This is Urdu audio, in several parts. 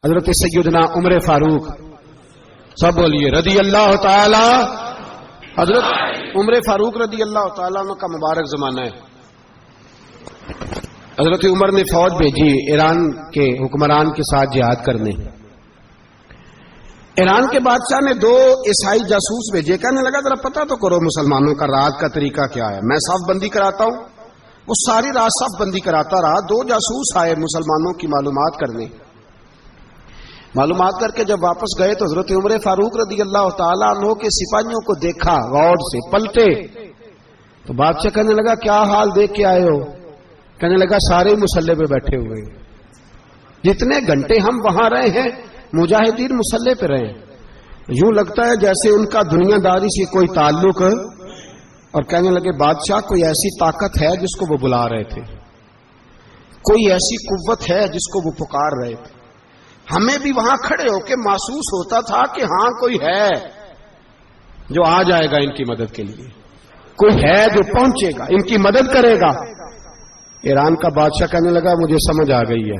حضرت سیدنا عمر فاروق، سب بولیے رضی اللہ تعالی. حضرت عمر فاروق رضی اللہ تعالیٰ عنہ کا مبارک زمانہ ہے. حضرت عمر نے فوج بھیجی ایران کے حکمران کے ساتھ جہاد کرنے. ایران کے بادشاہ نے 2 عیسائی جاسوس بھیجے. کہنے لگا ذرا پتہ تو کرو مسلمانوں کا رات کا طریقہ کیا ہے، میں صف بندی کراتا ہوں. وہ ساری رات صف بندی کراتا رہا. 2 جاسوس آئے مسلمانوں کی معلومات کرنے. معلومات کر کے جب واپس گئے تو حضرت عمر فاروق رضی اللہ تعالیٰ عنہ کے سپاہیوں کو دیکھا، غور سے پلٹے. تو بادشاہ کہنے لگا کیا حال دیکھ کے آئے ہو؟ کہنے لگا سارے مسلح پہ بیٹھے ہوئے، جتنے گھنٹے ہم وہاں رہے ہیں مجاہدین مسلح پہ رہے ہیں. یوں لگتا ہے جیسے ان کا دنیا داری سے کوئی تعلق. اور کہنے لگے بادشاہ کوئی ایسی طاقت ہے جس کو وہ بلا رہے تھے، کوئی ایسی قوت ہے جس کو وہ پکار رہے تھے. ہمیں بھی وہاں کھڑے ہو کے محسوس ہوتا تھا کہ ہاں کوئی ہے جو آ جائے گا ان کی مدد کے لیے، کوئی ہے جو پہنچے گا ان کی مدد کرے گا. ایران کا بادشاہ کہنے لگا مجھے سمجھ آ گئی ہے،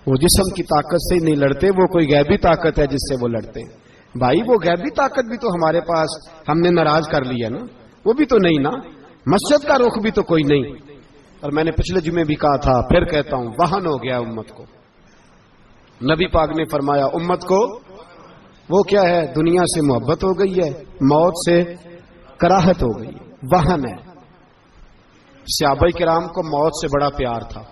وہ جسم کی طاقت سے نہیں لڑتے، وہ کوئی غیبی طاقت ہے جس سے وہ لڑتے ہیں. بھائی وہ غیبی طاقت بھی تو ہمارے پاس ہم نے ناراض کر لیا نا، وہ بھی تو نہیں نا، مسجد کا رخ بھی تو کوئی نہیں. اور میں نے پچھلے جمعے بھی کہا تھا، پھر کہتا ہوں، وہن ہو گیا امت کو. نبی پاک نے فرمایا امت کو وہ کیا ہے، دنیا سے محبت ہو گئی ہے، موت سے کراہت ہو گئی ہے، وہن ہے. صحابہ کرام کو موت سے بڑا پیار تھا،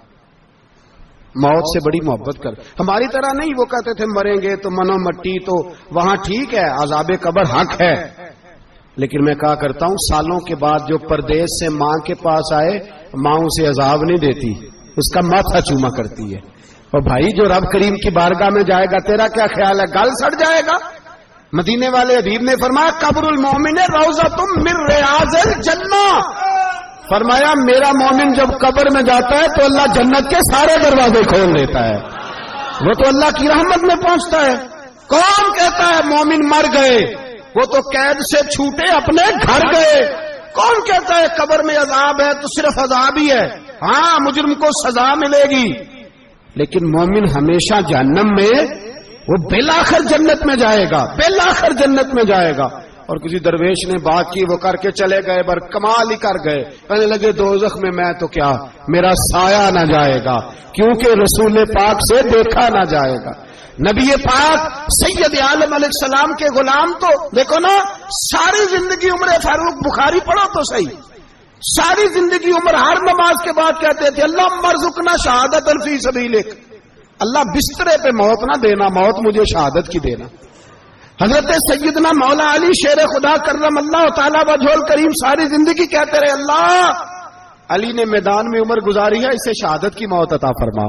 موت سے بڑی محبت کر. ہماری طرح نہیں، وہ کہتے تھے مریں گے تو منو مٹی تو وہاں ٹھیک ہے، عذاب قبر حق ہے. لیکن میں کہا کرتا ہوں سالوں کے بعد جو پردیس سے ماں کے پاس آئے، ماں اسے عذاب نہیں دیتی، اس کا ماتھا چوما کرتی ہے. اور بھائی جو رب کریم کی بارگاہ میں جائے گا تیرا کیا خیال ہے، گل سڑ جائے گا. مدینے والے حبیب نے فرمایا قبر المومن روضۃ من ریاض الجنہ. فرمایا میرا مومن جب قبر میں جاتا ہے تو اللہ جنت کے سارے دروازے کھول دیتا ہے، وہ تو اللہ کی رحمت میں پہنچتا ہے. کون کہتا ہے مومن مر گئے، وہ تو قید سے چھوٹے اپنے گھر گئے. کون کہتا ہے قبر میں عذاب ہے تو صرف عذاب ہی ہے، ہاں مجرم کو سزا ملے گی. لیکن مومن ہمیشہ جہنم میں، وہ بالآخر جنت میں جائے گا، بالآخر جنت میں جائے گا. اور کسی درویش نے بات کی، وہ کر کے چلے گئے، بر کمال ہی کر گئے. کہنے لگے دوزخ میں تو کیا، میرا سایہ نہ جائے گا، کیونکہ رسول پاک سے دیکھا نہ جائے گا. نبی پاک سید عالم علیہ السلام کے غلام تو دیکھو نا، ساری زندگی عمر فاروق، بخاری پڑھو تو صحیح، ساری زندگی عمر ہر نماز کے بعد کہتے تھے اللہ مرزقنا شہادت فی سبیلک، اللہ بسترے پہ موت نہ دینا، موت مجھے شہادت کی دینا. حضرت سیدنا مولا علی شیر خدا کرم اللہ تعالیٰ وجہ الکریم ساری زندگی کہتے رہے اللہ علی نے میدان میں عمر گزاری ہے، اسے شہادت کی موت عطا فرما.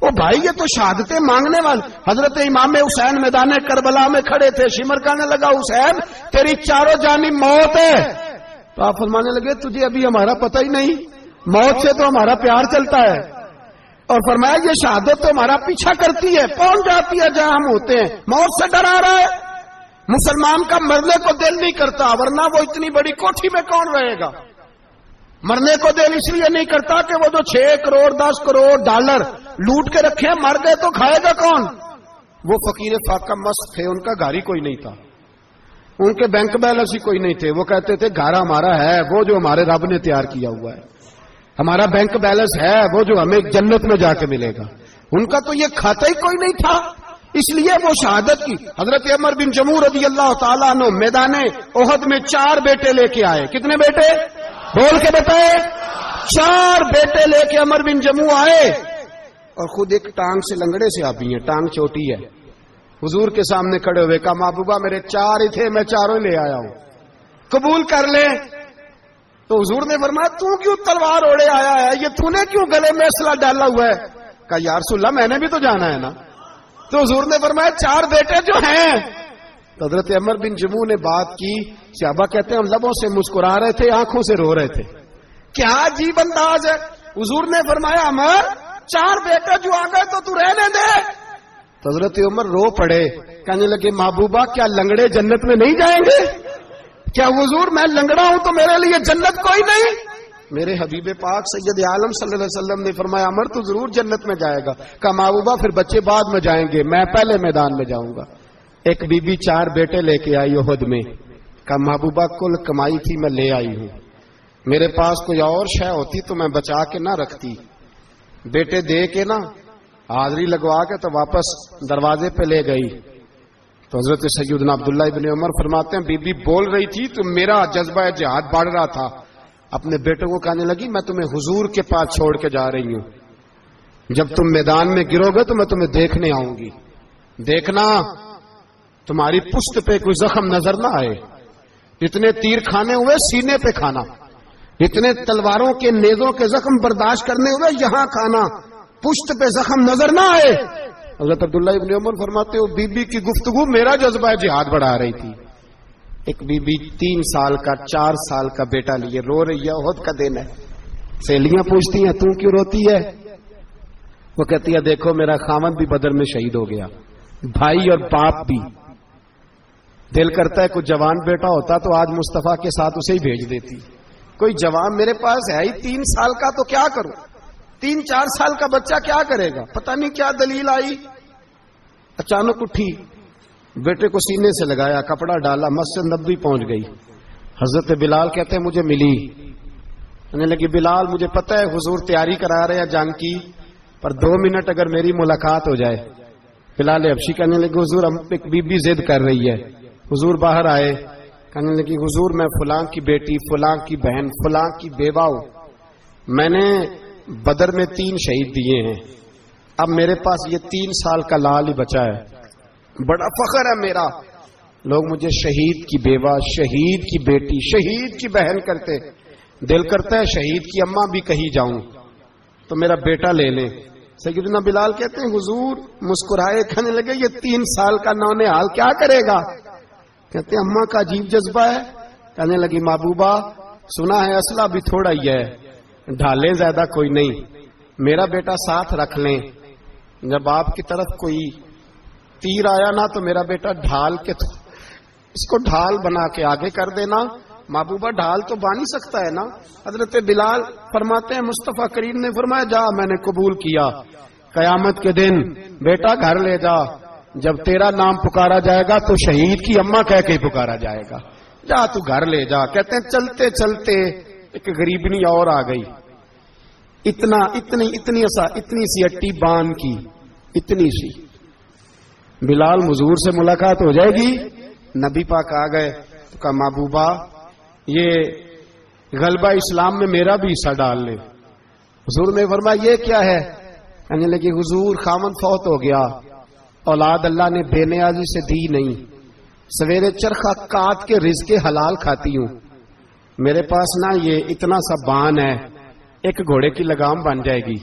او بھائی یہ تو شہادتیں مانگنے والے. حضرت امام حسین میدان کربلا میں کھڑے تھے، شمر کہنے لگا حسین تیری چاروں جانب موت ہے. تو آپ فرمانے لگے تجھے ابھی ہمارا پتہ ہی نہیں، موت سے تو ہمارا پیار چلتا ہے. اور فرمایا یہ شہادت تو ہمارا پیچھا کرتی ہے، پہنچ جاتی ہے جہاں ہم ہوتے ہیں. موت سے ڈر آ رہا ہے، مسلمان کا مرنے کو دل نہیں کرتا، ورنہ وہ اتنی بڑی کوٹھی میں کون رہے گا. مرنے کو دل اس لیے نہیں کرتا کہ وہ جو 6 کروڑ 10 کروڑ ڈالر لوٹ کے رکھے، مر گئے تو کھائے گا کون. وہ فقیر فاقہ مست تھے، ان کا گھر ہی کوئی نہیں تھا، ان کے بینک بیلنس ہی کوئی نہیں تھے. وہ کہتے تھے گھر ہمارا ہے وہ جو ہمارے رب نے تیار کیا ہوا ہے، ہمارا بینک بیلنس ہے وہ جو ہمیں جنت میں جا کے ملے گا. ان کا تو یہ کھاتا ہی کوئی نہیں تھا، اس لیے وہ شہادت کی. حضرت عمر بن جموع رضی اللہ تعالیٰ عنہ میدان احد میں 4 بیٹے لے کے آئے. کتنے بیٹے بول کے بتائے؟ 4 بیٹے لے کے عمر بن جموع آئے، اور خود ایک ٹانگ سے لنگڑے سے آپ ہیں، ٹانگ چھوٹی ہے. حضور کے سامنے کھڑے ہوئے کہا محبوبہ میرے 4 ہی تھے، میں 4 لے آیا ہوں، قبول کر لے. تو حضور نے فرمایا تو کیوں تلوار اوڑے آیا ہے، یہ تو نے کیوں گلے میں اسلحہ ڈالا ہوا ہے؟ کہا یا رسول اللہ میں نے بھی تو جانا ہے نا. تو حضور نے فرمایا 4 بیٹے جو ہیں. تو حضرت عمر بن جموع نے بات کی. صحابہ کہتے ہیں ہم لبوں سے مسکرا رہے تھے، آنکھوں سے رو رہے تھے. کیا عجیب انداز ہے. حضور نے فرمایا عمر 4 بیٹے جو آ گئے تو رہنے دے. تو حضرت عمر رو پڑے، کہنے لگے محبوبہ کیا لنگڑے جنت میں نہیں جائیں گے؟ کیا حضور میں لنگڑا ہوں تو میرے لیے جنت کوئی نہیں؟ میرے حبیب پاک سید عالم صلی اللہ علیہ وسلم نے فرمایا عمر تو ضرور جنت میں جائے گا. کہا محبوبہ پھر بچے بعد میں جائیں گے, میں پہلے میدان میں جاؤں گا. ایک بی بی 4 بیٹے لے کے آئی احد میں. کہا محبوبہ کل کمائی تھی میں لے آئی ہوں, میرے پاس کوئی اور شے ہوتی تو میں بچا کے نہ رکھتی. بیٹے دے کے نا حاضری لگوا کے تو واپس دروازے پہ لے گئی. تو حضرت سیدنا عبداللہ ابن عمر فرماتے ہیں بی بی بول رہی تھی تو میرا جذبہ جہاد بڑھ رہا تھا. اپنے بیٹوں کو کہنے لگی میں تمہیں حضور کے پاس چھوڑ کے جا رہی ہوں, جب تم میدان میں گرو گے تو میں تمہیں دیکھنے آؤں گی. دیکھنا تمہاری پشت پہ کوئی زخم نظر نہ آئے. اتنے تیر کھانے ہوئے سینے پہ کھانا, اتنے تلواروں کے نیزوں کے زخم برداشت کرنے ہوئے یہاں کھانا, پشت پہ زخم نظر نہ آئے. حضرت عبداللہ ابن عمر فرماتے ہو بی بی کی گفتگو میرا جذبہ جہاد بڑھا رہی تھی. ایک بی بی 3 سال کا 4 سال کا بیٹا لیے رو رہی ہے, احد کا دن ہے. سہیلیاں پوچھتی ہیں تو کیوں روتی ہے؟ وہ کہتی ہے دیکھو میرا خاوند بھی بدر میں شہید ہو گیا, بھائی اور باپ بھی. دل کرتا ہے کوئی جوان بیٹا ہوتا تو آج مصطفیٰ کے ساتھ اسے ہی بھیج دیتی. کوئی جوان میرے پاس ہے ہی 3 سال کا تو کیا کروں, 3-4 سال کا بچہ کیا کرے گا؟ پتہ نہیں کیا دلیل آئی, اچانک اٹھی, بیٹے کو سینے سے لگایا, کپڑا ڈالا, مسجد نبوی پہنچ گئی. حضرت بلال کہتے ہیں مجھے ملی, کہنے لگی بلال مجھے پتہ ہے حضور تیاری کرا رہے ہیں جنگ کی, پر 2 منٹ اگر میری ملاقات ہو جائے. بلال حبشی کہنے لگے حضور ہم ایک بی بی ضد کر رہی ہے. حضور باہر آئے, کہنے لگی حضور میں فلاں کی بیٹی, فلاں کی بہن, فلاں کی بیوہ ہوں, میں نے بدر میں 3 شہید دیے ہیں, اب میرے پاس یہ 3 سال کا لال ہی بچا ہے, بڑا فخر ہے میرا. لوگ مجھے شہید کی بیوہ, شہید کی بیٹی, شہید کی بہن کرتے. دل کرتا ہے شہید کی اماں بھی کہیں جاؤں تو میرا بیٹا لے لیں. سیدنا بلال کہتے ہیں حضور مسکرائے, کہنے لگے یہ 3 سال کا نونہال کیا کرے گا؟ کہتے ہیں اماں کا عجیب جذبہ ہے. کہنے لگی محبوبہ سنا ہے اسلحہ بھی تھوڑا ہی ہے, ڈھالیں زیادہ کوئی نہیں, میرا بیٹا ساتھ رکھ لیں, جب آپ کی طرف کوئی تیر آیا نا تو میرا بیٹا ڈھال کے اس کو ڈھال بنا کے آگے کر دینا. محبوبہ ڈھال تو بن ہی سکتا ہے نا. حضرت بلال فرماتے ہیں مصطفیٰ کریم نے فرمایا جا میں نے قبول کیا, قیامت کے دن بیٹا گھر لے جا, جب تیرا نام پکارا جائے گا تو شہید کی اماں کہہ کے پکارا جائے گا, جا تو گھر لے جا. کہتے ہیں چلتے چلتے ایک غریبنی اور آ گئی, اتنی سی اٹی بان کی, اتنی سی. بلال حضور سے ملاقات ہو جائے گی. نبی پاک آ گئے تو کہا محبوبہ یہ غلبہ اسلام میں میرا بھی حصہ ڈال لے. حضور نے فرمایا یہ کیا ہے؟ کہنے لگی حضور خامن فوت ہو گیا, اولاد اللہ نے بے نیازی سے دی نہیں, سویرے چرخہ کاٹ کے رزق حلال کھاتی ہوں, میرے پاس نا یہ اتنا سا بان ہے, ایک گھوڑے کی لگام بن جائے گی.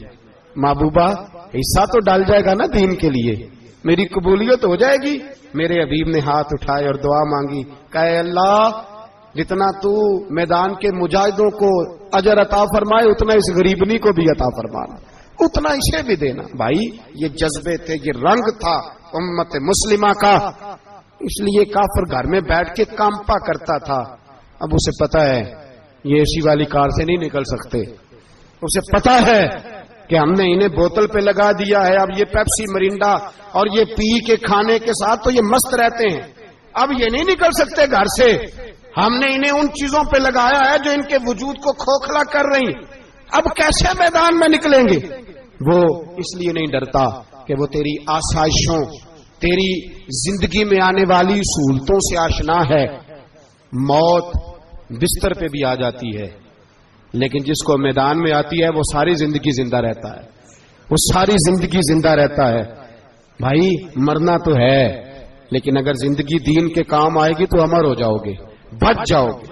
محبوبہ حصہ تو ڈال جائے گا نا دین کے لیے, میری قبولیت ہو جائے گی. میرے حبیب نے ہاتھ اٹھائے اور دعا مانگی, کہے اللہ جتنا تو میدان کے مجاہدوں کو اجر عطا فرمائے اتنا اس غریبنی کو بھی عطا فرمانا, اتنا اسے بھی دینا. بھائی یہ جذبے تھے, یہ رنگ تھا امت مسلمہ کا, اس لیے کافر گھر میں بیٹھ کے کانپا کرتا تھا. اب اسے پتا ہے یہ اے سی والی کار سے نہیں نکل سکتے, اسے پتا ہے کہ ہم نے انہیں بوتل پہ لگا دیا ہے, اب یہ پیپسی مرینڈا اور یہ پی کے کھانے کے ساتھ تو یہ مست رہتے ہیں, اب یہ نہیں نکل سکتے گھر سے. ہم نے انہیں ان چیزوں پہ لگایا ہے جو ان کے وجود کو کھوکھلا کر رہی, اب کیسے میدان میں نکلیں گے؟ وہ اس لیے نہیں ڈرتا کہ وہ تیری آسائشوں, تیری زندگی میں آنے والی سہولتوں سے آشنا ہے. موت بستر پہ بھی آ جاتی ہے, لیکن جس کو میدان میں آتی ہے وہ ساری زندگی زندہ رہتا ہے, وہ ساری زندگی زندہ رہتا ہے. بھائی مرنا تو ہے, لیکن اگر زندگی دین کے کام آئے گی تو امر ہو جاؤ گے, بچ جاؤ گے.